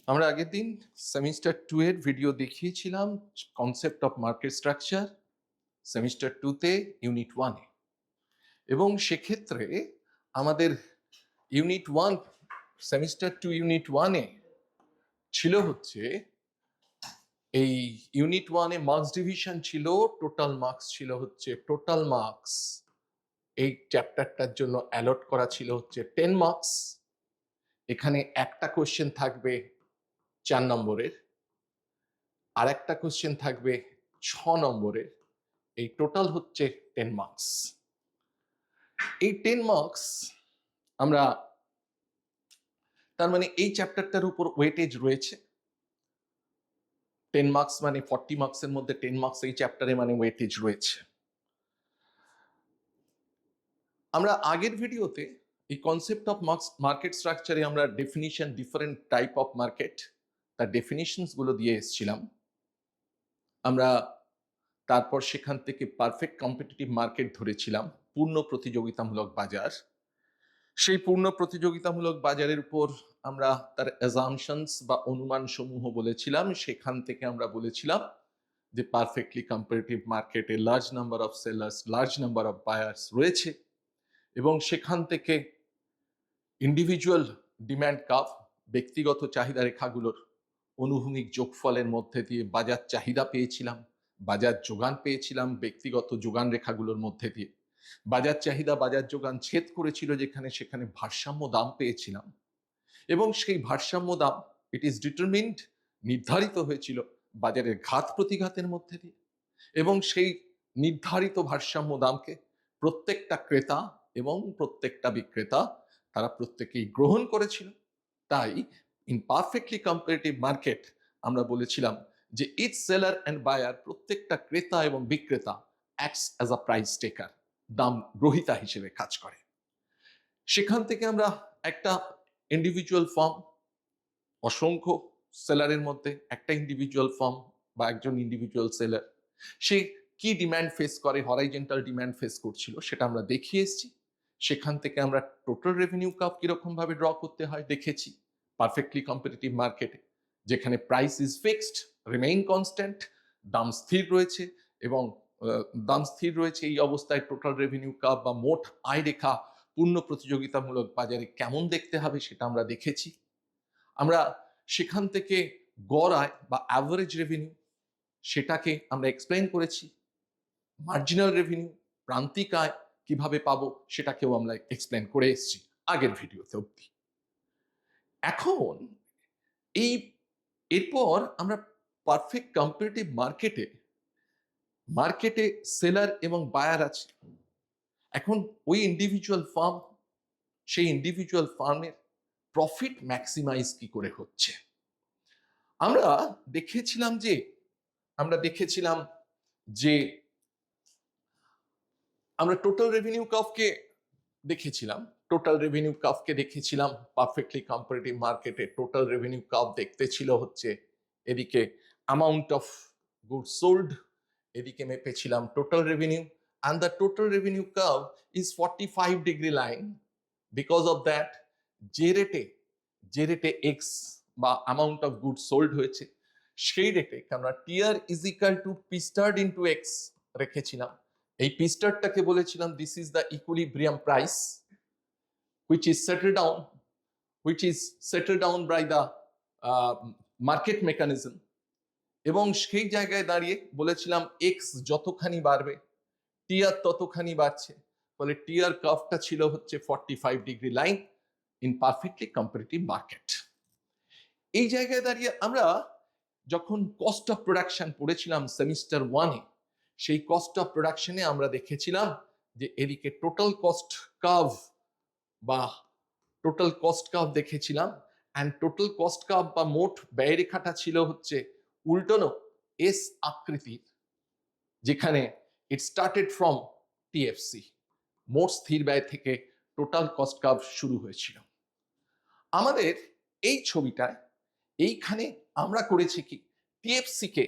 আমরা আগের দিন সেমিস্টার 2 এর ভিডিও দেখিয়েছিলাম concept of market structure semester 2 তে ইউনিট 1 এ, এবং সেক্ষেত্রে আমাদের ইউনিট 1 সেমিস্টার 2 ইউনিট 1 এ ছিল হচ্ছে এই ইউনিট 1 এ মার্কস ডিভিশন ছিল, টোটাল মার্কস ছিল হচ্ছে টোটাল মার্কস এই চ্যাপ্টারটার জন্য অ্যালট করা ছিল হচ্ছে 10 মার্কস। এখানে একটা কোশ্চেন থাকবে 4 নম্বরের, আর একটা কোশ্চেন থাকবে 6 নম্বরের। এই টোটাল হচ্ছে 10 মার্কস। এই 10 মার্কস আমরা, তার মানে এই চ্যাপ্টারটার উপর ওয়েটেজ রয়েছে। 10 মার্কস মানে 40 মার্কসের মধ্যে 10 মার্কস এই চ্যাপ্টারে মানে ওয়েটেজ রয়েছে। আমরা আগের ভিডিওতে এই কনসেপ্ট অফ মার্কেট স্ট্রাকচারে আমরা definition, different type of market, তার ডেফিনিশনস গুলো দিয়ে এসেছিলাম আমরা। তারপর সেখান থেকে পারফেক্ট কম্পিটিটিভ মার্কেট ধরেছিলাম, পূর্ণ প্রতিযোগিতামূলক বাজার। সেই পূর্ণ প্রতিযোগিতামূলক বাজারের উপর আমরা তার অ্যাজাম্পশনস বা অনুমান সমূহ বলেছিলাম। সেখান থেকে আমরা বলেছিলাম যে পারফেক্টলি কম্পারেটিভ মার্কেটে large number of sellers, large number of buyers রয়েছে, এবং সেখান থেকে ইন্ডিভিজুয়াল ডিম্যান্ড কার্ভ, ব্যক্তিগত চাহিদা রেখাগুলোর অনুভূমিক যোগফলের মধ্যে দিয়ে বাজার চাহিদা পেয়েছিলাম, বাজার যোগান পেয়েছিলাম ব্যক্তিগত যোগান রেখাগুলোর মধ্যে দিয়ে। বাজার চাহিদা বাজার যোগান ছেদ করেছিল যেখানে, সেখানে ভারসাম্য দাম পেয়েছিলাম, এবং সেই ভারসাম্য দাম ইট ইজ ডিটারমিন্ড, নির্ধারিত হয়েছিল বাজারের ঘাত প্রতিঘাতের মধ্যে দিয়ে, এবং সেই নির্ধারিত ভারসাম্য দামকে প্রত্যেকটা ক্রেতা এবং প্রত্যেকটা বিক্রেতা তারা প্রত্যেকেই গ্রহণ করেছিল। তাই ইন পারফেক্টলি কম্পারেটিভ মার্কেট আমরা বলেছিলাম যে ইচ সেলার অ্যান্ড বায়ার, প্রত্যেকটা ক্রেতা এবং বিক্রেতা অ্যাক্টস অ্যাজ আ প্রাইস টেকার, দাম গ্রহীতা হিসেবে কাজ করে। সেখান থেকে আমরা একটা ইন্ডিভিজুয়াল ফার্ম, অসংখ্য সেলারের মধ্যে একটা ইন্ডিভিজুয়াল ফার্ম বা একজন ইন্ডিভিজুয়াল সেলার, সে কি ডিম্যান্ড ফেস করে, হরাইজন্টাল ডিম্যান্ড ফেস করছিল, সেটা আমরা দেখিয়ে এসেছি। সেখান থেকে আমরা টোটাল রেভিনিউ কার্ভ কিরকম ভাবে ড্র করতে হয় দেখেছি পারফেক্টলি কম্পিটিটিভ মার্কেটে, যেখানে price is fixed, remain constant, দাম স্থির রয়েছে, এবং দাম স্থির রয়েছে এই অবস্থায় টোটাল রেভিনিউ কার্ভ বা মোট আয় রেখা পূর্ণ প্রতিযোগিতামূলক বাজারে কেমন দেখতে হবে সেটা আমরা দেখেছি। আমরা সেখান থেকে গড় আয় বা অ্যাভারেজ রেভিনিউ, সেটাকে আমরা এক্সপ্লেইন করেছি। মার্জিনাল রেভিনিউ, প্রান্তিক আয় কিভাবে পাবো সেটাকেও আমরা এক্সপ্লেন করে এসেছি আগের ভিডিওতে অবধি। এখন এরপর আমরা পারফেক্ট কম্পিটিটিভ মার্কেটে সেলার এবং বায়ার আছে। এখন ওই ইন্ডিভিজুয়াল ফার্ম, সেই ইন্ডিভিজুয়াল ফার্মের প্রফিট ম্যাক্সিমাইজ কি করে হচ্ছে আমরা দেখেছিলাম যে আমরা টোটাল রেভিনিউ কার্ভকে দেখেছিলাম পারফেক্টলি কম্পারেটিভ মার্কেটে টোটাল রেভিনিউ কার্ভ দেখতে ছিল হচ্ছে এদিকে অ্যামাউন্ট অফ গুড সোল্ড, এদিকে মেপেছিলাম total revenue, and the total revenue curve is 45-degree line. Because of that, যে রেটে এক্স বা অ্যামাউন্ট অফ গুড সোল্ড হয়েছে, সেই রেটে আমরা TR is equal to P starred into X রেখেছিলাম। এই পি স্টার্টটাকে বলেছিলাম this is the equilibrium price which is settled down by the market mechanism, এবং সেই জায়গায় দাঁড়িয়ে বলেছিলাম এক্স যতখানি বাড়বে টিআর ততখানি বাড়ছে, ফলে টিআর কার্ভটা ছিল হচ্ছে 45-ডিগ্রি line in perfectly comparative market. এই জায়গায় দাঁড়িয়ে আমরা যখন কস্ট অফ প্রোডাকশন পড়েছিলাম সেমিস্টার 1 এ, সেই কস্ট অফ প্রোডাকশনে আমরা দেখেছিলাম যে এদিকে টোটাল কস্ট কার্ভ দেখেছিলাম, অ্যান্ড টোটাল কস্ট কার্ভ বা মোট ব্যয় রেখাটা ছিল হচ্ছে উল্টানো এস আকৃতির, যেখানে ইট স্টার্টেড ফ্রম টিএফসি, মোট স্থির ব্যয় থেকে টোটাল কস্ট কার্ভ শুরু হয়েছিল। আমাদের এই ছবিটায় এইখানে আমরা করেছি কি, টিএফসি কে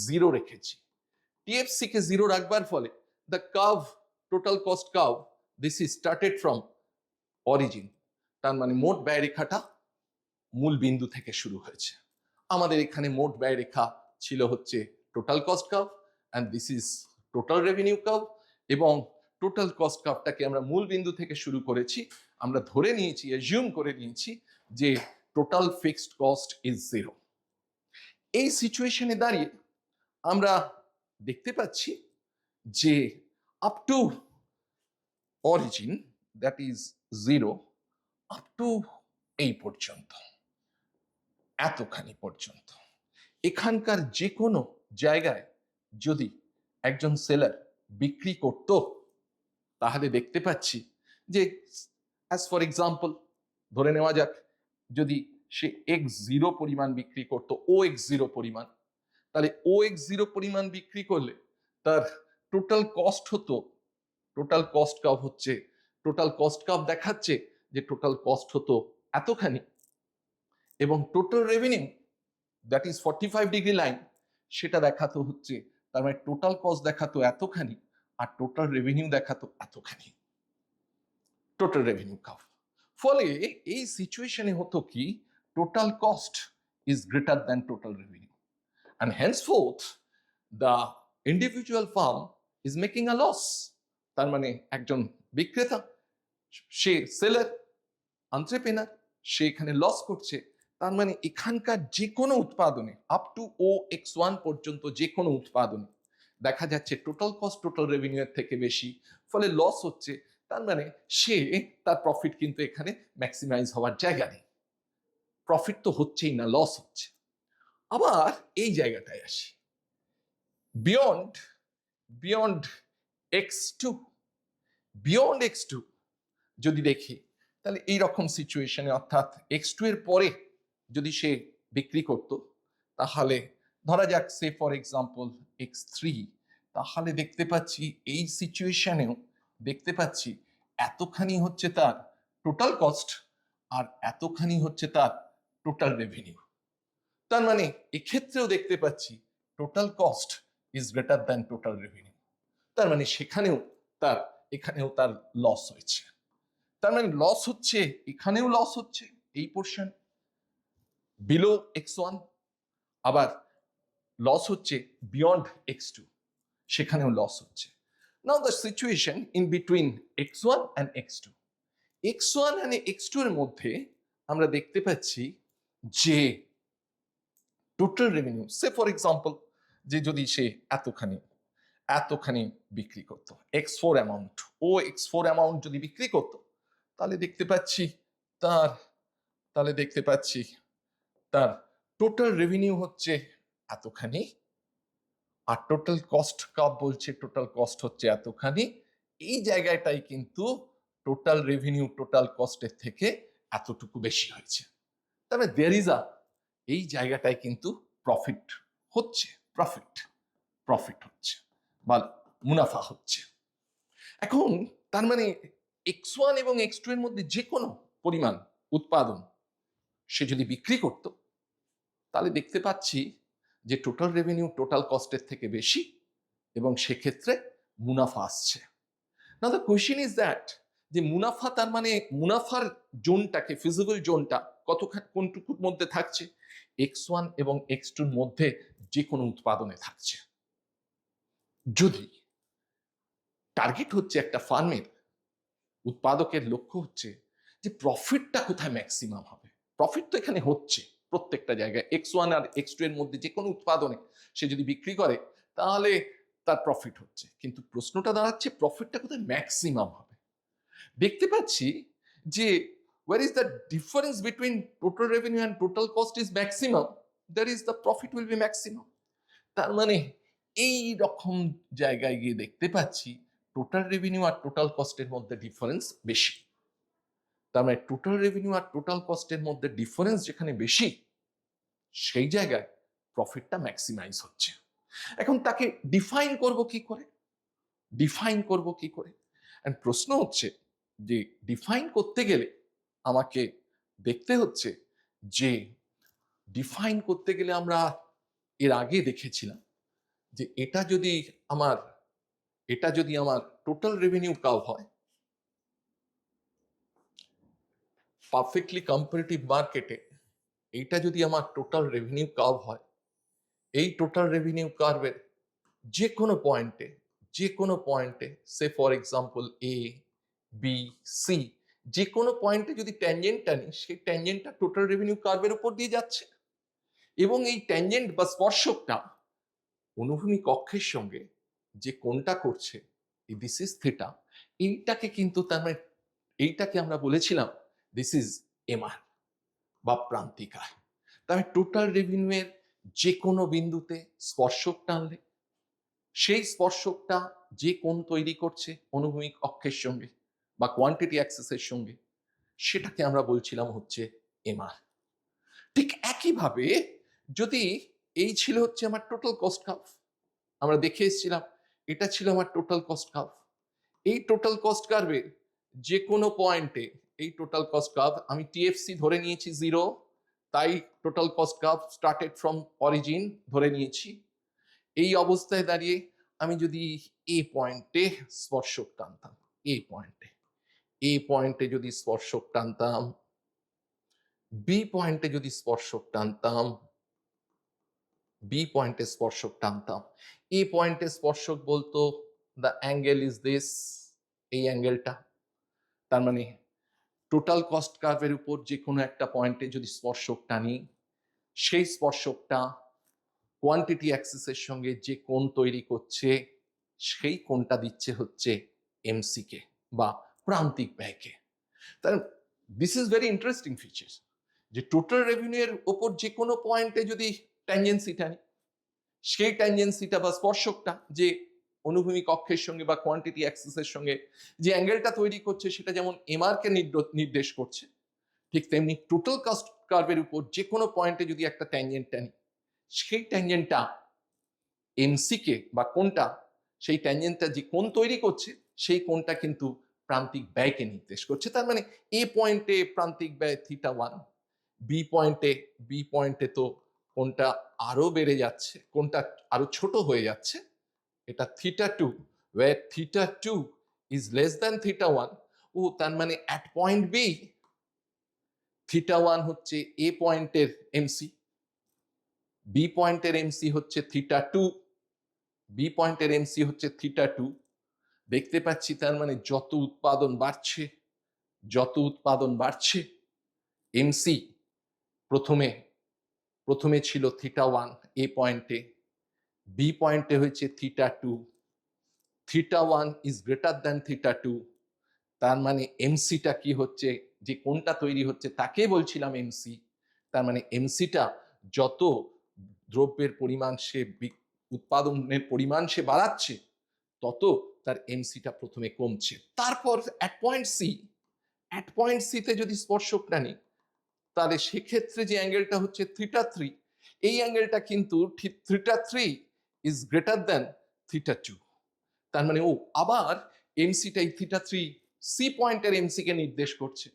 জিরো রেখেছি। টিএফসি কে জিরো রাখবার ফলে the curve, total cost curve, this is started from origin, তার মানে মোট ব্যয় রেখাটা মূল বিন্দু থেকে শুরু হয়েছে। আমাদের এখানে মোট ব্যয় রেখা ছিল হচ্ছে total cost curve, and this is total revenue curve. এবং টোটাল কস্ট কার্ভটাকে আমরা মূল বিন্দু থেকে শুরু করেছি, আমরা ধরে নিয়েছি, অ্যাজিউম করে নিয়েছি যে টোটাল ফিক্সড কস্ট ইজ 0। এই সিচুয়েশনে দাঁড়িয়ে আমরা দেখতে পাচ্ছি যে up to origin, that is 0, up to এই পর্যন্ত, এতখানি পর্যন্ত, এখানকার যে কোনো জায়গায় যদি একজন সেলার বিক্রি করত, তাহলে দেখতে পাচ্ছি যে অ্যাজ ফর এক্সাম্পল ধরে নেওয়া যাক, যদি সে x0 পরিমাণ বিক্রি করত, OX0 পরিমাণ, তাহলে OX0 পরিমাণ বিক্রি করলে তার টোটাল কস্ট হতো, টোটাল কস্ট কার্ভ হচ্ছে, টোটাল কস্ট কার্ভ দেখাচ্ছে যে টোটাল কস্ট হতো এতখানি, এবং total revenue that is 45 degree line, সেটা দেখাতো হচ্ছে, তার মানে টোটাল কস্ট দেখাতো এতখানি আর টোটাল রেভিনিউ দেখাতো এতখানি, টোটাল রেভিনিউ কার্ভ। ফলে এই সিচুয়েশনে হতো কি, total cost is greater than total revenue, and henceforth the individual firm is making a loss। তার মানে একজন বিক্রেতা, সে সেলার, এন্টারপ্রেনার, সে এখানে লস করছে। তার মানে এখানকার যে কোনো উৎপাদনে আপ টু OX1 পর্যন্ত যে কোনো উৎপাদনে দেখা যাচ্ছে টোটাল কস্ট টোটাল রেভিনিউ এর থেকে বেশি, ফলে লস হচ্ছে। তার মানে সে তার প্রফিট কিন্তু এখানে ম্যাক্সিমাইজ হওয়ার জায়গা নেই, প্রফিট তো হচ্ছেই না, লস হচ্ছে। আবার এই জায়গাটায় আসি, beyond beyond X2, beyond X2 যদি দেখি, তাহলে এইরকম সিচুয়েশনে, অর্থাৎ X2 এর পরে যদি সে বিক্রি করত, তাহলে ধরা যাক সে ফর এক্সাম্পল X3, তাহলে দেখতে পাচ্ছি এই সিচুয়েশনেও দেখতে পাচ্ছি এতখানি হচ্ছে তার টোটাল কস্ট আর এতখানি হচ্ছে তার টোটাল রেভিনিউ। তার মানে এক্ষেত্রেও দেখতে পাচ্ছি total cost is greater than total revenue. তার মানে সেখানেও তার, এখানেও তার লস হয়েছে। তার মানে লস হচ্ছে, এখানেও লস হচ্ছে এই পোর্শন বিলো X1, আবার লস হচ্ছে বিয়ন্ড X2, সেখানেও লস হচ্ছে। Now the situation in between X1 and X2, X1 and X2 এর মধ্যে আমরা দেখতে পাচ্ছি যে total revenue, say for example যে যদি সে এতখানি বিক্রি করত, X4 অ্যামাউন্ট, X4 অ্যামাউন্ট যদি বিক্রি করত, তাহলে দেখতে পাচ্ছি তার টোটাল রেভিনিউ হচ্ছে এতখানি, আর টোটাল কস্ট কার্ভ বলছে টোটাল কস্ট হচ্ছে এতখানি। এই জায়গাটাই কিন্তু টোটাল রেভিনিউ টোটাল কস্টের থেকে এতটুকু বেশি হয়েছে। তবে দেয়ার ইজ এই জায়গাটায় কিন্তু প্রফিট হচ্ছে, প্রফিট হচ্ছে বা মুনাফা হচ্ছে। এখন তার মানে X1 এবং X2 এর মধ্যে যে কোনো পরিমাণ উৎপাদন সে যদি বিক্রি করত, তাহলে দেখতে পাচ্ছি যে টোটাল রেভিনিউ টোটাল কস্টের থেকে বেশি, এবং সেক্ষেত্রে মুনাফা আসছে। নাও দ্য কোয়েশ্চেন ইজ দ্যাট, যে মুনাফা, তার মানে মুনাফার জোনটাকে, ফিজিবল জোনটা কোনটুকুর মধ্যে থাকছে, X1 এবং X2 এর মধ্যে যে কোনো উৎপাদনে থাকছে। যদি টার্গেট হচ্ছে একটা ফার্মের, উৎপাদকের লক্ষ্য হচ্ছে যে প্রফিটটা কোথায় ম্যাক্সিমাম হবে, প্রফিট তো এখানে হচ্ছে প্রত্যেকটা জায়গায়, X1 আর X2 এর মধ্যে যে কোনো উৎপাদনে সে যদি বিক্রি করে তাহলে তার প্রফিট হচ্ছে, কিন্তু প্রশ্নটা দাঁড়াচ্ছে প্রফিটটা কোথায় ম্যাক্সিমাম হবে। দেখতে পাচ্ছি যে where is the difference between total revenue and total cost is maximum, there is the profit will be maximum। তার মানে এই রকম জায়গায় গিয়ে দেখতে পাচ্ছি টোটাল রেভিনিউ আর টোটাল কস্টের মধ্যে ডিফারেন্স বেশি। তার মানে টোটাল রেভিনিউ আর টোটাল কস্টের মধ্যে ডিফারেন্স যেখানে বেশি, সেই জায়গায় প্রফিটটা ম্যাক্সিমাইজ হচ্ছে। এখন তাকে ডিফাইন করব কি করে, এন্ড প্রশ্ন হচ্ছে যে ডিফাইন করতে গেলে আমাকে দেখতে হচ্ছে যে, ডিফাইন করতে গেলে আমরা এর আগে দেখেছিলাম যে এটা যদি আমার টোটাল রেভিনিউ কার্ভ হয়, পারফেক্টলি কম্পারেটিভ মার্কেটে এইটা যদি আমার টোটাল রেভিনিউ কার্ভ হয়, এই টোটাল রেভিনিউ কার্ভের যে কোনো পয়েন্টে say for example A B C, যে কোনো পয়েন্টে যদি ট্যানজেন্ট টানি, সেই ট্যানজেন্টটা টোটাল রেভিনিউ কার্ভের উপর দিয়ে যাচ্ছে এবং এই ট্যানজেন্ট বা স্পর্শকটা অনুভূমিক অক্ষের সঙ্গে যে কোণটা করছে, এই দিস ইজ থিটা, এইটাকে কিন্তু তার মানে এইটাকে আমরা বলেছিলাম দিস ইজ এমআর বা প্রান্তিক আয়। তাহলে টোটাল রেভিনিউয়ের যে কোনো বিন্দুতে স্পর্শক টানলে সেই স্পর্শকটা যে কোণ তৈরি করছে অনুভূমিক অক্ষের সঙ্গে বা কোয়ান্টিটি অ্যাক্সিসের সঙ্গে, সেটাকে আমরা বলছিলাম হচ্ছে এমআর। ঠিক একইভাবে যদি এই ছিল হচ্ছে আমার টোটাল কস্ট কার্ভ, আমরা দেখে এসেছিলাম এটা ছিল আমার টোটাল কস্ট কার্ভ। এই টোটাল কস্ট কার্ভের যে কোনো পয়েন্টে এই টোটাল কস্ট কার্ভ আমি টিএফসি ধরে নিয়েছি 0, তাই total cost curve started from origin ধরে নিয়েছি। এই অবস্থায় দাঁড়িয়ে আমি যদি এ পয়েন্টে স্পর্শক টানতাম, এ পয়েন্টে যদি স্পর্শক টানতাম, বি পয়েন্টে যদি স্পর্শক টানতাম, বি পয়েন্টে স্পর্শক টানতাম, এ পয়েন্টে স্পর্শক বলতো দ্য অ্যাঙ্গেল ইজ দিস, এই অ্যাঙ্গেলটা। তার মানে টোটাল কস্ট কার্ভের উপর যে কোনো একটা পয়েন্টে যদি স্পর্শক টানি, সেই স্পর্শকটা কোয়ান্টিটি অ্যাক্সিসের সঙ্গে যে কোণ তৈরি করছে, সেই কোণটা দিচ্ছে হচ্ছে এমসি কে বা প্রান্তিক ব্যয়কে। তার this is very interesting feature যে টোটাল রেভিনিউয়ের ওপর যে কোনো পয়েন্টে যদি ট্যানজেন্সি টানি, সেই ট্যানজেন্সিটা বা স্পর্শকটা যে অনুভূমিক অক্ষের সঙ্গে বা কোয়ান্টিটি অ্যাক্সিসের সঙ্গে যে অ্যাঙ্গেলটা তৈরি করছে, সেটা যেমন এমআর কে নির্দেশ করছে, ঠিক তেমনি টোটাল কস্ট কার্ভের উপর যে কোনো পয়েন্টে যদি একটা ট্যানজেন্ট টানি, সেই ট্যানজেন্টটা এমসি কে বা কোণটা, সেই ট্যানজেন্টটা যে কোণ তৈরি করছে, সেই কোণটা কিন্তু প্রান্তিক ব্যয়কে নির্দেশ করছে। তার মানে এ পয়েন্টে প্রান্তিক ব্যয় θ1, বি পয়েন্টে তো কোণটা আরো বেড়ে যাচ্ছে, কোণটা আরো ছোট হয়ে যাচ্ছে, এটা θ2, where θ2 is less than θ1। ও তার মানে at point B θ1 হচ্ছে এ পয়েন্টের এমসি, বি পয়েন্টের এমসি হচ্ছে θ2, বি পয়েন্টের এমসি হচ্ছে θ2। দেখতে পাচ্ছি তার মানে যত উৎপাদন বাড়ছে এমসি প্রথমে ছিল θ1 এ পয়েন্টে, বি পয়েন্টে হয়েছে θ2, θ1 ইজ গ্রেটার দ্যান θ2। তার মানে এমসিটা কি হচ্ছে, যে কোনটা তৈরি হচ্ছে তাকে বলছিলাম এমসি। তার মানে এমসিটা যত দ্রব্যের পরিমাণ সে উৎপাদনের পরিমাণ সে বাড়াচ্ছে, তত তার এমসিটা প্রথমে কমছে। তারপর অ্যাট পয়েন্ট সিতে যদি স্পর্শক টানি, তাহলে সেক্ষেত্রে যে অ্যাঙ্গেলটা হচ্ছে θ3, এই অ্যাঙ্গেলটা কিন্তু θ3 ইজ গ্রেটার দ্যান θ2। তার মানে আবার এমসিটা এই θ3 সি পয়েন্টের এমসি কে নির্দেশ করছে,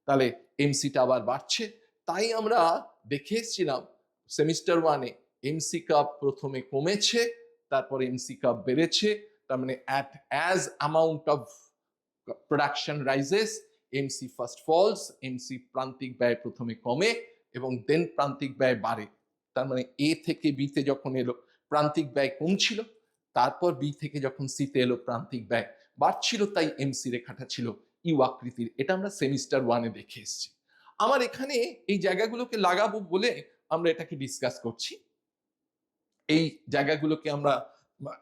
তাহলে এমসিটা আবার বাড়ছে। তাই আমরা দেখে এসেছিলাম সেমিস্টার 1-এ এমসি কাপ প্রথমে কমেছে, তারপর এমসি কাপ বেড়েছে। তার মানে as amount of production rises, MC first falls, MC প্রান্তিক ব্যয় প্রথমে কমে এবং দেন প্রান্তিক ব্যয় বাড়ে। তার মানে এ থেকে বিতে যখন এলো প্রান্তিক ব্যয় কমছিল, তারপর বি থেকে যখন সিতে এলো প্রান্তিক ব্যয় বাড়ছিল, তাই এমসি রেখাটা ছিল ইউ আকৃতির। এটা আমরা সেমিস্টার 1-এ দেখে এসেছি। আমার এখানে এই জায়গাগুলোকে লাগাবো বলে আমরা এটাকে ডিসকাস করছি, এই জায়গাগুলোকে আমরা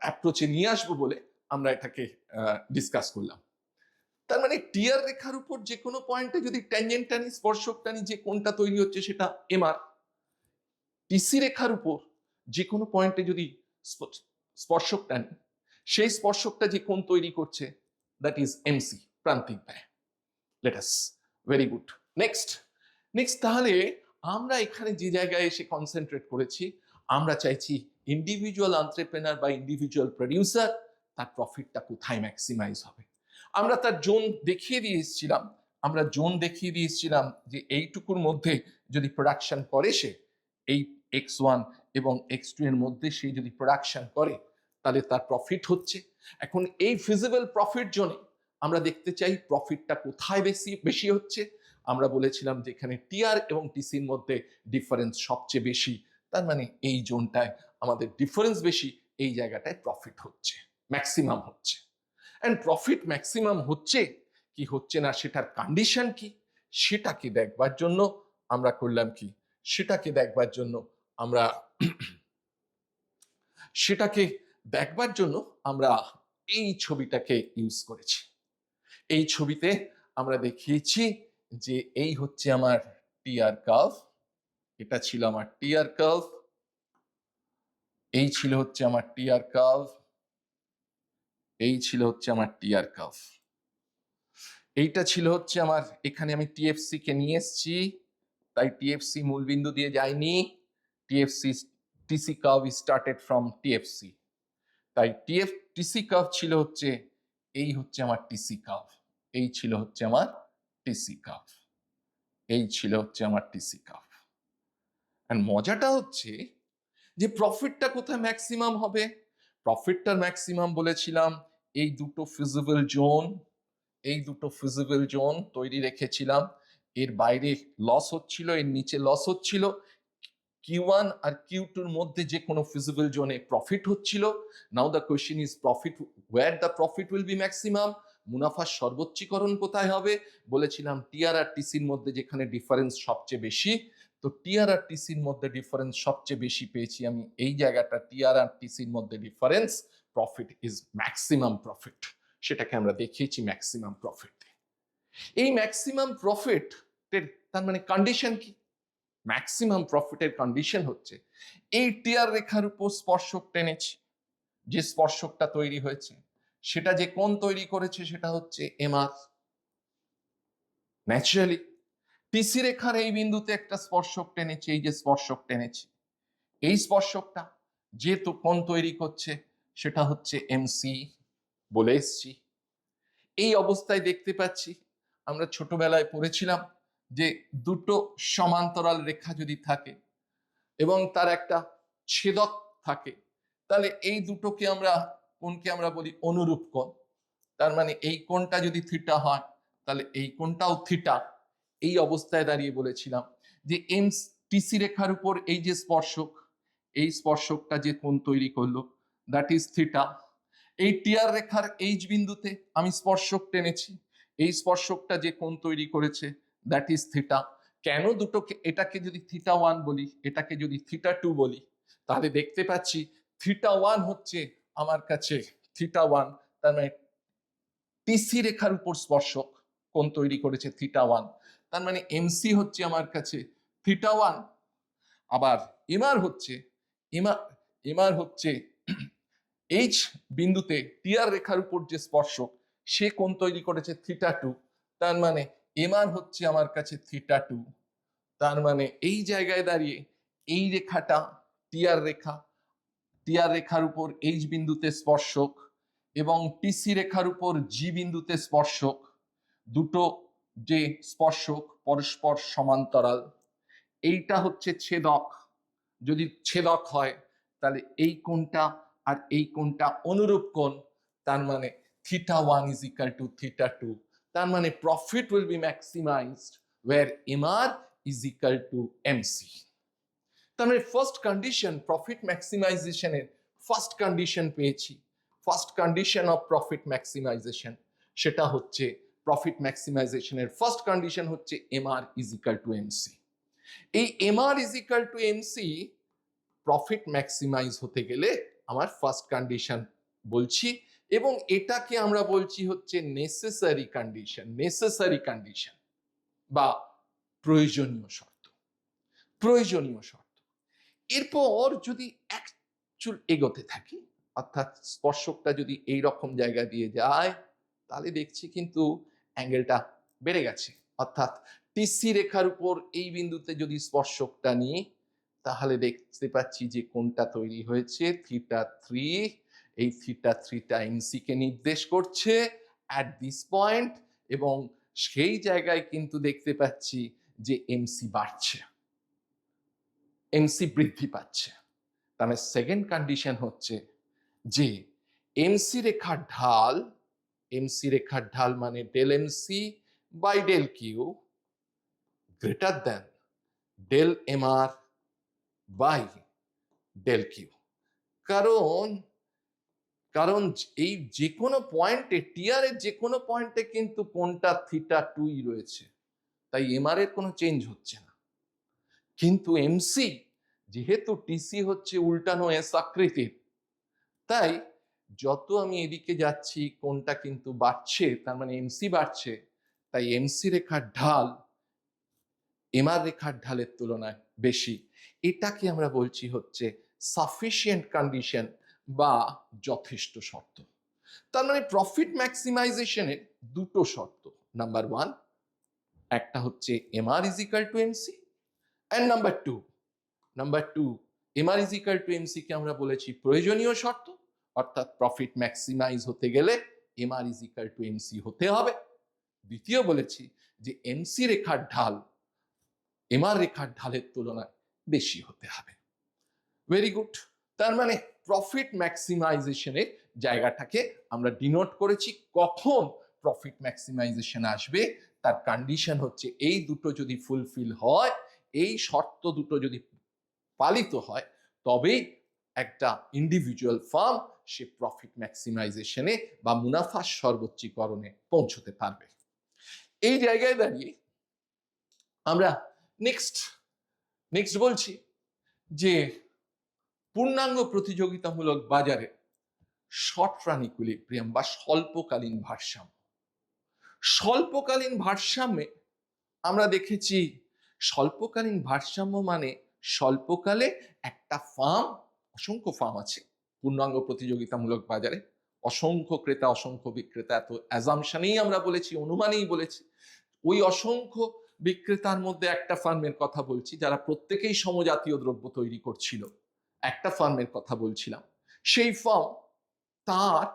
অ্যাপ্রোচে নিয়ে আসবো বলে আমরা এটাকে ডিসকাস করলাম। তার মানে টিয়ার রেখার উপর যে কোনো পয়েন্টে যদি ট্যানজেন্ট টানি, স্পর্শক টানি, যে কোণটা তৈরি হচ্ছে সেটা এমআর। টিসি রেখার উপর যে কোনো পয়েন্টে যদি স্পর্শক টানি, সেই স্পর্শকটা যে কোণ তৈরি করছে, দ্যাট ইজ এমসি, প্রান্তিক ব্যয়। Let us, very good. Next তাহলে আমরা এখানে যে জায়গায় এসে কনসেন্ট্রেট করেছি, আমরা চাইছি ইন্ডিভিজুয়াল এন্টারপ্রেনার বা ইন্ডিভিজুয়াল প্রডিউসার তার প্রফিটটা কোথায় ম্যাক্সিমাইজ হবে। আমরা তার জোন দেখিয়ে দিয়ে এসেছিলাম, যে এইটুকুর মধ্যে যদি প্রোডাকশন করে সে, এই x1 এবং x2 এর মধ্যে সে যদি প্রোডাকশন করে, তাহলে তার প্রফিট হচ্ছে। এখন এই ফিজিবল প্রফিট জোনে আমরা দেখতে চাই প্রফিটটা কোথায় বেশি হচ্ছে, আমরা বলেছিলাম যে এখানে টিআর এবং টিসির মধ্যে ডিফারেন্স সবচেয়ে বেশি, তার মানে এই জোনটায় আমাদের ডিফারেন্স বেশি, এই জায়গাটায় প্রফিট হচ্ছে, ম্যাক্সিমাম হচ্ছে। অ্যান্ড প্রফিট ম্যাক্সিমাম হচ্ছে কি হচ্ছে না সেটার কন্ডিশন কি, সেটাকে দেখবার জন্য আমরা করলাম কি, সেটাকে দেখবার জন্য আমরা সেটাকে দেখবার জন্য আমরা এই ছবিটাকে ইউজ করেছি। এই ছবিতে আমরা দেখিয়েছি যে এই হচ্ছে আমার টিআর কার্ভ, এটা ছিল আমার টিআর কার্ভ, এই ছিল হচ্ছে আমার টিআর কার্ভ, এই ছিল হচ্ছে আমার টিআর কার্ভ, এইটা ছিল হচ্ছে আমার, এখানে আমি টিএফসি কে নিয়ে এসেছি, তাই টিএফসি মূলবিন্দু দিয়ে যায়নি, TFC TC curve started from TFC, তাই টিসি কার্ভ ছিল হচ্ছে, এই হচ্ছে আমার টিসি কার্ভ, এই ছিল হচ্ছে আমার টিসি কার্ভ, এই ছিল হচ্ছে আমার টিসি কার্ভ। এন্ড মজাটা হচ্ছে যে প্রফিটটা কোথায় ম্যাক্সিমাম হবে, প্রফিটটার ম্যাক্সিমাম বলেছিলাম এই দুটো ফিজিবল জোন, এই দুটো ফিজিবল জোন তৈরি রেখেছিলাম, এর বাইরে লস হচ্ছিল, এর নিচে লস হচ্ছিল, Q1 আর Q2 এর মধ্যে যে কোনো ফিজিবল জোনে প্রফিট হচ্ছিল। Now the question is profit, where the profit will be maximum, মুনাফার সর্বোচ্চীকরণ কোথায় হবে, বলেছিলাম টিআর আর টিসির মধ্যে যেখানে ডিফারেন্স সবচেয়ে বেশি, তো টিআর আর টিসির মধ্যে ডিফারেন্স সবচেয়ে বেশি পেয়েছি আমি এই জায়গাটা, টিআর আর টিসির মধ্যে difference, profit is maximum profit, সেটাকে আমরা দেখিয়েছি ম্যাক্সিমাম প্রফিট। এই ম্যাক্সিমাম প্রফিট তার মানে কন্ডিশন কি, ম্যাক্সিমাম প্রফিটের কন্ডিশন হচ্ছে এই টিআর রেখার উপর স্পর্শক টেনেছি, যে স্পর্শকটা তৈরি হয়েছে সেটা যে কোণ তৈরি করেছে সেটা হচ্ছে এমআর। ন্যাচারালি টিসি রেখার এই বিন্দুতে একটা স্পর্শক টেনেছি, এই যে স্পর্শক টেনেছি, এই স্পর্শকটা যে তো কোণ তৈরি করছে সেটা হচ্ছে এমসি বলে এসছি। এই অবস্থায় দেখতে পাচ্ছি, আমরা ছোটবেলায় পড়েছিলাম যে দুটো সমান্তরাল রেখা যদি থাকে এবং তার একটা ছেদক থাকে, তাহলে এই দুটোকে আমরা কোণকে আমরা বলি অনুরূপ কোণ, তার মানে এই কোণটা যদি থিটা হয় তাহলে এই কোণটাও থিটা। এই অবস্থায় দাঁড়িয়ে বলেছিলাম যে এম টিসি রেখার উপর এই যে স্পর্শক, এই স্পর্শকটা যে কোণ তৈরি করলো দ্যাট ইজ থিটা। এই টিআর রেখার এইচ বিন্দুতে আমি স্পর্শক টেনেছি, এই স্পর্শকটা যে কোণ তৈরি করেছে দ্যাট ইজ থিটা। কেন দুটোকে, এটাকে যদি থিটা ওয়ান বলি, এটাকে যদি থিটা টু বলি, তাহলে দেখতে পাচ্ছি থিটা ওয়ান হচ্ছে আমার কাছে থিটা ওয়ান, তার মানে টিসি রেখার উপর স্পর্শক কোণ তৈরি করেছে থিটা ওয়ান, তার মানে এমসি হচ্ছে আমার কাছে থিটা ওয়ান। আবার এমআর হচ্ছে এমআর এমআর হচ্ছে এইচ বিন্দুতে টিআর রেখার উপর যে স্পর্শক সে কোণ তৈরি করেছে থিটা টু, তার মানে এমআর হচ্ছে আমার কাছে থিটা টু। তার মানে এই জায়গায় দাঁড়িয়ে এই রেখাটা টিআর রেখা, টিআর রেখার উপর এইচ বিন্দুতে স্পর্শক এবং টিসি রেখার উপর জি বিন্দুতে স্পর্শক, দুটো যে স্পর্শক পরস্পর সমান্তরাল, এইটা হচ্ছে ছেদক, যদি ছেদক হয় তাহলে এই কোণটা আর এই কোণটা অনুরূপ কোণ, তার মানে theta one is equal to theta two, তার মানে profit will be maximized where MR is equal to MC. তার মানে ফার্স্ট কন্ডিশন প্রফিট ম্যাক্সিমাইজেশনের ফার্স্ট কন্ডিশন পেয়েছি, first condition of profit maximization সেটা হচ্ছে, প্রফিট ম্যাক্সিমাইজেশনের ফার্স্ট কন্ডিশন হচ্ছে MR is equal to MC. এই MR is equal to MC profit maximize হতে গেলে আমার ফার্স্ট কন্ডিশন বলছি, এবং এটাকে আমরা বলছি হচ্ছে নেসেসারি কন্ডিশন, নেসেসারি কন্ডিশন বা প্রয়োজনীয় শর্ত, প্রয়োজনীয় শর্ত। এরপর যদি এক চুল এগোতে থাকি, অর্থাৎ স্পর্শকটা যদি এই রকম জায়গা দিয়ে যায়, তাহলে দেখছি কিন্তু অ্যাঙ্গেলটা বেড়ে গেছে, অর্থাৎ টিসি রেখার উপর এই বিন্দুতে যদি স্পর্শকটা নিই তাহলে দেখতে পাচ্ছি যে কোণটা তৈরি হয়েছে থিটা থ্রি, এই থিটা থ্রিটা এমসি কে নির্দেশ করছে অ্যাট দিস পয়েন্ট, এবং সেই জায়গায় কিন্তু দেখতে পাচ্ছি যে এমসি বাড়ছে, এমসি বৃদ্ধি পাচ্ছে। তাহলে সেকেন্ড কন্ডিশন হচ্ছে যে এমসি রেখার ঢাল, এমসি রেখার ঢাল মানে del MC by del Q, greater than del MR by del Q. কারণ কারণ এই যে কোনো পয়েন্টে, টিআর এর যে কোনো পয়েন্টে কিন্তু কোনটা থিটা টুই রয়েছে, তাই এমআর এর কোনো চেঞ্জ হচ্ছে না। কিন্তু এমসি যেহেতু টিসি হচ্ছে উল্টানো এস আকৃতির, তাই যত আমি এদিকে যাচ্ছি কোনটা কিন্তু বাড়ছে, তার মানে এমসি বাড়ছে, তাই এমসি রেখার ঢাল এমআর রেখার ঢালের তুলনায় বেশি। এটাকে আমরা বলছি হচ্ছে সাফিসিয়েন্ট কন্ডিশন বা যথেষ্ট শর্ত। তার মানে প্রফিট ম্যাক্সিমাইজেশনের দুটো শর্ত। নাম্বার ওয়ান, একটা হচ্ছে MR is equal to MC, and number two MR is equal to MC কে আমরা বলেছি প্রয়োজনীয় শর্ত, অর্থাৎ প্রফিট ম্যাক্সিমাইজ হতে গেলে MR is equal to MC হতে হবে। দ্বিতীয় বলেছি যে এমসি রেখার ঢাল এমআর রেখার ঢালের তুলনায় বেশি হতে হবে। Very good. তার মানে প্রফিট ম্যাক্সিমাইজেশনের জায়গাটাকে আমরা ডিনোট করেছি। কখন প্রফিট ম্যাক্সিমাইজেশন আসবে, তার কন্ডিশন হচ্ছে এই দুটো যদি ফুলফিল হয়, এই শর্ত দুটো যদি পালিত হয়, তবেই একটা ইন্ডিভিজুয়াল ফার্ম সে প্রফিট ম্যাক্সিমাইজেশনে বা মুনাফার সর্বোচ্চীকরণে পৌঁছতে পারবে। এই জায়গায় দাঁড়িয়ে আমরা নেক্সট বলছি যে পূর্ণাঙ্গ প্রতিযোগিতামূলক বাজারে শর্ট রান ইকুইলিব্রিয়াম বা স্বল্পকালীন ভারসাম্য। স্বল্পকালীন ভারসাম্যে আমরা দেখেছি স্বল্পকালীন ভারসাম্য মানে স্বল্পকালে একটা ফার্ম, অসংখ্য ফার্ম আছে পূর্ণাঙ্গ প্রতিযোগিতামূলক বাজারে, অসংখ্য ক্রেতা অসংখ্য বিক্রেতা, এত অ্যাজাম্পশনেই আমরা বলেছি, অনুমানেই বলেছি। ওই অসংখ্য বিক্রেতার মধ্যে একটা ফার্মের কথা বলছি যারা প্রত্যেকেই সমজাতীয় দ্রব্য তৈরি করছিল, একটা ফার্মের কথা বলছিলাম। সেই ফার্ম তার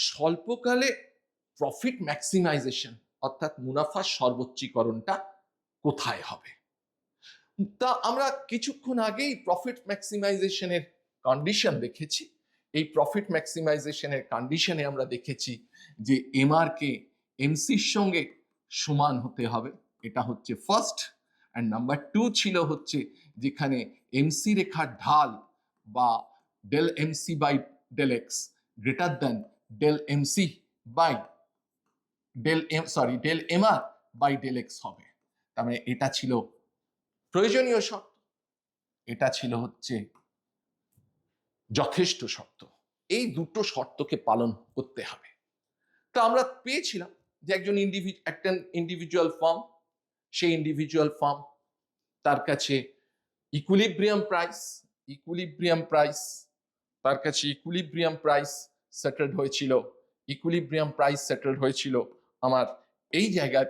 স্বল্পকালে প্রফিট ম্যাক্সিমাইজেশন অর্থাৎ মুনাফার সর্বোচ্চীকরণটা কোথায় হবে, তা আমরা কিছুক্ষণ আগেই প্রফিট ম্যাক্সিমাইজেশনের কন্ডিশন দেখেছি। এই প্রফিট ম্যাক্সিমাইজেশনের কন্ডিশনে আমরা দেখেছি যে এমআর কে এমসির সঙ্গে সমান হতে হবে, এটা হচ্ছে ফার্স্ট। অ্যান্ড নাম্বার টু ছিল হচ্ছে যেখানে এমসি রেখার ঢাল বা del MC by del X greater than del MC by del MR by del X হবে। তার মানে এটা ছিল প্রয়োজনীয় শর্ত, এটা ছিল হচ্ছে যথেষ্ট শর্ত। এই দুটো শর্তকে পালন করতে হবে। তা আমরা পেয়েছিলাম যে একটা ইন্ডিভিজুয়াল ফার্ম, সেই ইন্ডিভিজুয়াল ফার্ম তার কাছে ইকুইলিব্রিয়াম প্রাইস তার কাছে ইকুইলিব্রিয়াম প্রাইস সেটেলড হয়েছিল আমার এই জায়গায়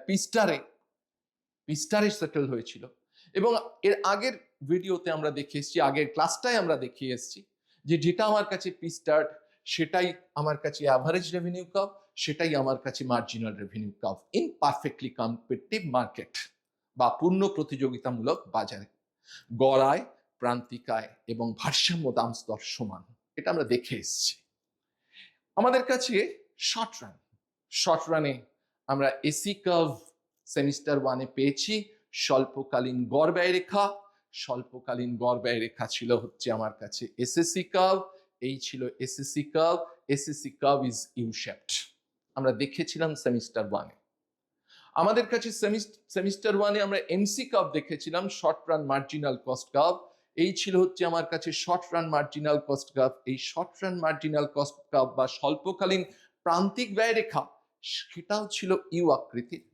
পিস্টারে সেটেল হয়েছিল। এবং এর আগের ভিডিওতে আমরা দেখে এসেছি, আগের ক্লাসটায় আমরা দেখিয়ে এসেছি যে যেটা আমার কাছে পিস্টার্ড সেটাই আমার কাছে অ্যাভারেজ রেভিনিউ কার্ভ, সেটাই আমার কাছে marginal revenue curve in perfectly competitive market বা পূর্ণ প্রতিযোগিতামূলক বাজারে। গড় আয়, প্রান্তিক আয় এবং ভারসাম্য দাম স্তর সমান, এটা আমরা দেখে এসেছি। আমাদের কাছে শর্ট রানে আমরা এসি কার্ভ সেমিস্টার ওয়ানে পেয়েছি স্বল্পকালীন গড় ব্যয় রেখা ছিল হচ্ছে আমার কাছে এসএসসি কার্ভ, এই ছিল SSC curve is U shaped, আমরা দেখেছিলাম সেমিস্টার ওয়ানে। আমাদের কাছে সেমিস্টার ওয়ানে আমরা এমসি কার্ভ দেখেছিলাম, short run marginal cost curve, এই ছিল হচ্ছে আমার কাছে short run marginal cost curve. এই short run marginal cost curve বা স্বল্পকালীন প্রান্তিক ব্যয় রেখা সেটাও ছিল ইউ আকৃতির।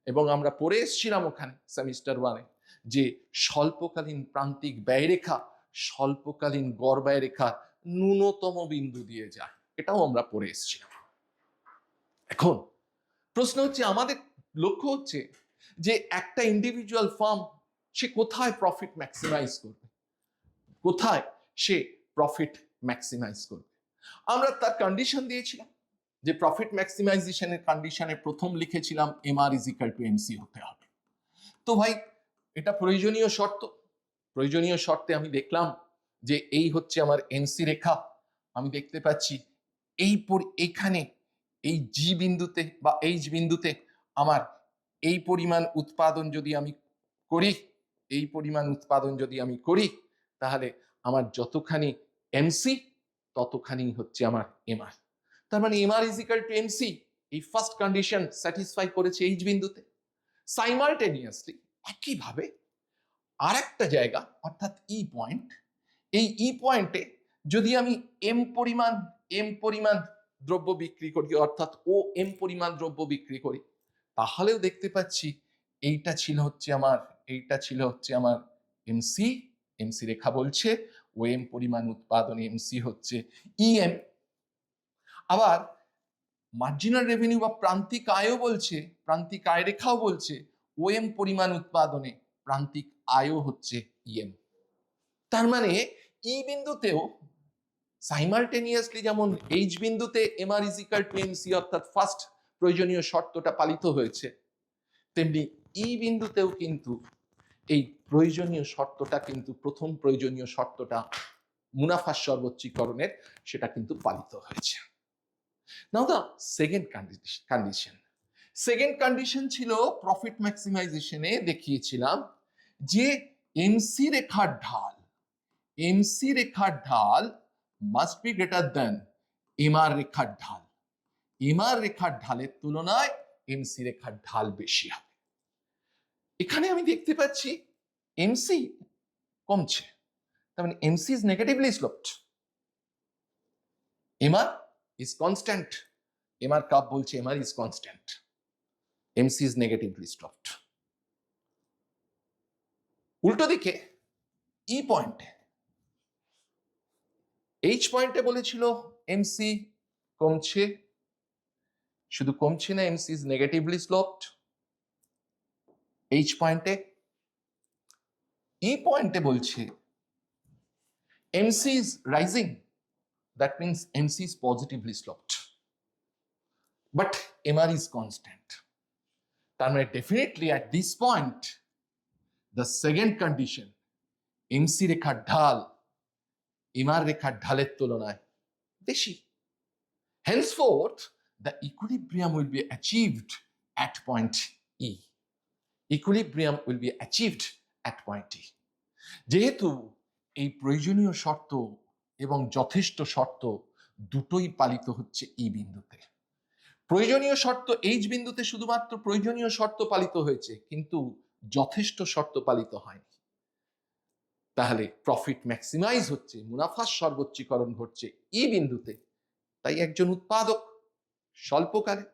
এবং আমরা পড়ে এসেছিলাম ওখানে সেমিস্টার ওয়ানে যে স্বল্পকালীন প্রান্তিক ব্যয়রেখা স্বল্পকালীন গড় ব্যয় রেখা ন্যূনতম বিন্দু দিয়ে যায়, এটাও আমরা পড়ে এসেছিলাম। এখন প্রশ্ন হচ্ছে, আমাদের লক্ষ্য হচ্ছে যে একটা ইন্ডিভিজুয়াল ফার্ম সে কোথায় প্রফিট ম্যাক্সিমাইজ করবে, আমরা তার কন্ডিশন দিয়েছিলাম যে প্রফিট ম্যাক্সিমাইজেশনের কন্ডিশনে প্রথম লিখেছিলাম MR is equal to MC হতে হবে। তো ভাই এটা প্রয়োজনীয় শর্তে আমি দেখলাম যে এই হচ্ছে আমার এমসি রেখা, আমি দেখতে পাচ্ছি এইখানে এই জি বিন্দুতে বা এইচ বিন্দুতে আমার এই পরিমাণ উৎপাদন যদি আমি করি, এই পরিমাণ উৎপাদন যদি আমি করি, তাহলে আমার যতখানি এমসি ততখানি হচ্ছে আমার এমআর। তার মানে MR is equal to MC. এই ফার্স্ট কন্ডিশন স্যাটিসফাই করেছে এইচ বিন্দুতে। সাইমালটেনিয়াসলি একইভাবে আর একটা জায়গা অর্থাৎ ই পয়েন্ট, এই ই পয়েন্টে যদি আমি এম পরিমাণ দ্রব্য বিক্রি করি, অর্থাৎ ও এম পরিমাণ দ্রব্য বিক্রি করি, তাহলেও দেখতে পাচ্ছি এইটা ছিল হচ্ছে আমার এমসি। এমসি রেখা বলছে ও এম পরিমাণ উৎপাদনে এমসি হচ্ছে ইএম। আবার মার্জিনাল রেভিনিউ বা প্রান্তিক আয়ও বলছে, প্রান্তিক আয় রেখাও বলছে ও এম পরিমাণ উৎপাদনে প্রান্তিক আয়ও হচ্ছে ইএম। তার মানে ই বিন্দুতেও সাইমালটেনিয়াসলি যেমন এইচ বিন্দুতে MR is equal to MC অর্থাৎ ফার্স্ট প্রয়োজনীয় শর্তটা পালিত হয়েছে, তেমনি ই বিন্দুতেও কিন্তু এই প্রয়োজনীয় শর্তটা কিন্তু প্রথম প্রয়োজনীয় শর্তটা মুনাফার সর্বোচ্চীকরণের সেটা কিন্তু পালিত হয়েছে। Now the second condition. Second condition ছিল প্রফিট ম্যাক্সিমাইজেশনে দেখিয়েছিলাম যে এমসি রেখার ঢাল must be greater than MR রেখার ঢাল। এমআর রেখার ঢালের তুলনায় এমসি রেখার ঢাল বেশি হবে। এখানে আমি দেখতে পাচ্ছি এমসি কমছে, তার মানে MC is negatively sloped, MR is constant. MR curve বলছে MR is constant, MC is negatively sloped. উল্টো দিকে ই পয়েন্টে, এইচ পয়েন্টে বলেছিল এমসি কমছে, শুধু কমছে না, এমসি ইজ নেগেটিভলি স্লোপড এইচ পয়েন্টে। ই পয়েন্টে বলছে MC is rising, that means MC is positively sloped, but MR is constant. তার মানে definitely at this point the second condition, MC রেখার ঢাল MR রেখার ঢালের তুলনায় বেশি। Henceforth the equilibrium will be achieved at point E. Equilibrium will be achieved at point E. যেহেতু এই প্রয়োজনীয় শর্ত এবং যথেষ্ট শর্ত দুটোই পালিত হচ্ছে ই বিন্দুতে। প্রয়োজনীয় শর্ত এইচ বিন্দুতে শুধুমাত্র প্রয়োজনীয় শর্ত পালিত হয়েছে, কিন্তু যথেষ্ট শর্ত পালিত হয়নি। তাহলে প্রফিট ম্যাক্সিমাইজ হচ্ছে, মুনাফার সর্বোচ্চীকরণ ঘটছে ই বিন্দুতে। তাই একজন উৎপাদক স্বল্পকালে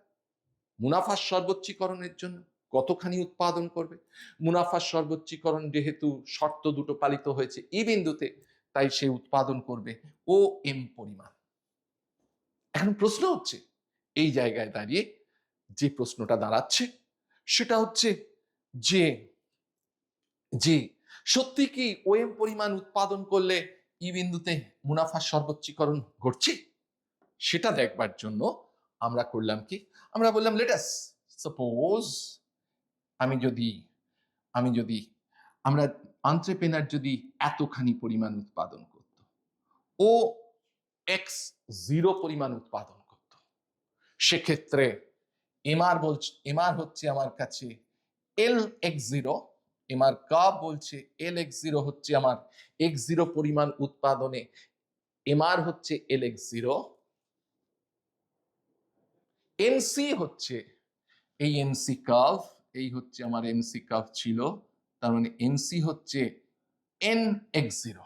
মুনাফার সর্বোচ্চীকরণের জন্য কতখানি উৎপাদন করবে, মুনাফার সর্বোচ্চীকরণ যেহেতু শর্ত দুটো পালিত হয়েছে ই বিন্দুতে, তাই সে উৎপাদন করবে ও এম পরিমাণ। এখন প্রশ্ন হচ্ছে, এই জায়গায় দাঁড়িয়ে যে প্রশ্নটা দাঁড়াচ্ছে সেটা হচ্ছে যে যে সত্যি কি ও এম পরিমাণ উৎপাদন করলে ই বিন্দুতে মুনাফার সর্বোচ্চীকরণ ঘটছে? সেটা দেখবার জন্য আমরা করলাম কি, আমরা বললাম লেট আস সাপোজ আমরা এন্ট্রেপ্রেনার যদি এতখানি পরিমাণ উৎপাদন করত, ও এক্স জিরো পরিমাণ উৎপাদন করত, সেক্ষেত্রে এমআর হচ্ছে আমার কাছে L X zero, MR curve বলছে এল এক্স জিরো হচ্ছে আমার এক্স জিরো পরিমাণ উৎপাদনে এমআর হচ্ছে এল এক্স জিরো, এমসি হচ্ছে এই এমসি কার্ভ, এই হচ্ছে আমার এমসি কার্ভ ছিল, তার মানে এমসি হচ্ছে N x zero,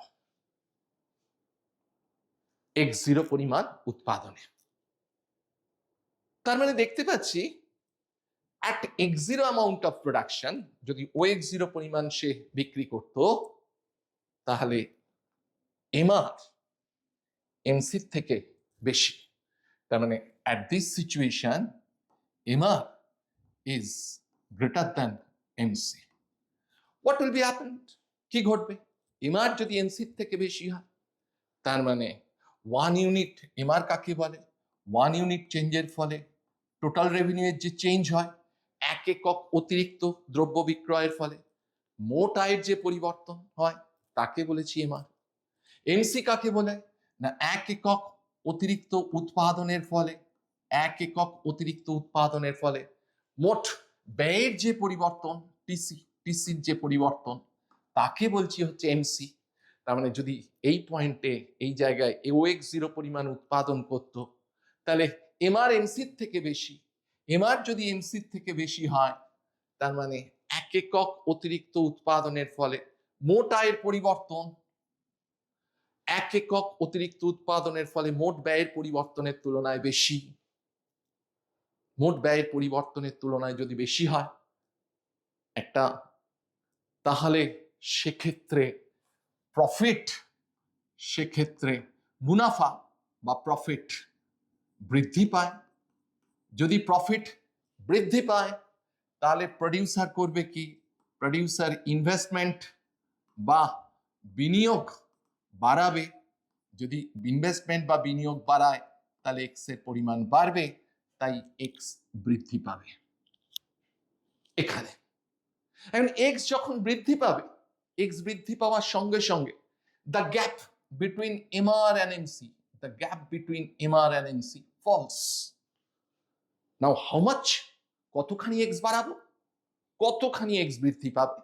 x zero পরিমাণ উৎপাদনে। তার মানে দেখতে পাচ্ছি at x0 amount of production যদি ও x0 পরিমাণ সে বিক্রি করত, তাহলে এমআর এমসির থেকে বেশি। তার মানে at this situation MR is greater than MC. What will be happened? কি ঘটবে? MR যদি এমসির থেকে বেশি হয়, তার মানে 1 ইউনিট MR কাকে বলে? 1 ইউনিট চেঞ্জের ফলে টোটাল রেভিনিউয়ের যে চেঞ্জ হয়, 1 একক অতিরিক্ত দ্রব্য বিক্রয়ের ফলে মোট আয়ের যে পরিবর্তন হয়, তাকে বলেছি এমআর। এমসি কাকে বলে? না 1 একক অতিরিক্ত উৎপাদনের ফলে, 1 একক অতিরিক্ত উৎপাদনের ফলে মোট ব্যয়ের যে পরিবর্তন টিসি, টিসির যে পরিবর্তন তাকে বলছি হচ্ছে এমসি। তার মানে যদি এই পয়েন্টে এই জায়গায় ওএক্স জিরো পরিমাণ উৎপাদন করত, তাহলে এমআর এমসির থেকে বেশি। এমআর যদি এমসির থেকে বেশি হয়, তার মানে এক একক অতিরিক্ত উৎপাদনের ফলে মোট আয়ের পরিবর্তন, এক একক অতিরিক্ত উৎপাদনের ফলে মোট ব্যয়ের পরিবর্তনের তুলনায় বেশি। মোট ব্যয়ের পরিবর্তনের তুলনায় যদি বেশি হয় একটা, তাহলে সেক্ষেত্রে প্রফিট, সেক্ষেত্রে মুনাফা বা প্রফিট বৃদ্ধি পায়। যদি প্রফিট বৃদ্ধি পায় তাহলে প্রডিউসার করবে কি? প্রডিউসার ইনভেস্টমেন্ট বা বিনিয়োগ বাড়াবে। যদি ইনভেস্টমেন্ট বা বিনিয়োগ বাড়ায় তাহলে এক্স এর পরিমাণ বাড়বে, তাই এক্স বৃদ্ধি পাবে এখানে। এখন এক্স যখন বৃদ্ধি পাবে, এক্স বৃদ্ধি পাওয়ার সঙ্গে সঙ্গে the gap between MR and MC, the gap between MR and MC falls. Now how much? কতখানি এক্স বাড়াবো, কতখানি এক্স বৃদ্ধি পাবে?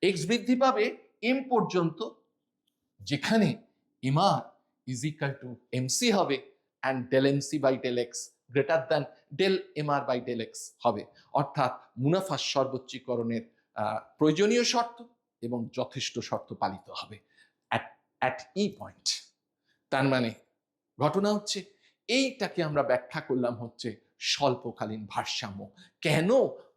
এক্স বৃদ্ধি পাবে এম পর্যন্ত, যেখানে MR is equal to MC হবে and del MC by del X greater than del MR by del X হবে। অর্থাৎ মুনাফার সর্বোচ্চীকরণের প্রয়োজনীয় শর্ত এবং যথেষ্ট শর্ত পালিত হবে অ্যাট ই পয়েন্ট। তার মানে ঘটনা হচ্ছে এইটাকে আমরা ব্যাখ্যা করলাম হচ্ছে স্বল্পকালীন ভারসাম্য। কেন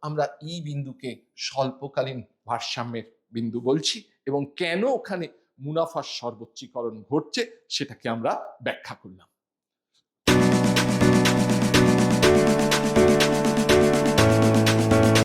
আমরা ই বিন্দুকে স্বল্পকালীন ভারসাম্যের বিন্দু বলছি এবং কেন ওখানে মুনাফার সর্বোচ্চীকরণ ঘটছে সেটাকে আমরা ব্যাখ্যা করলাম।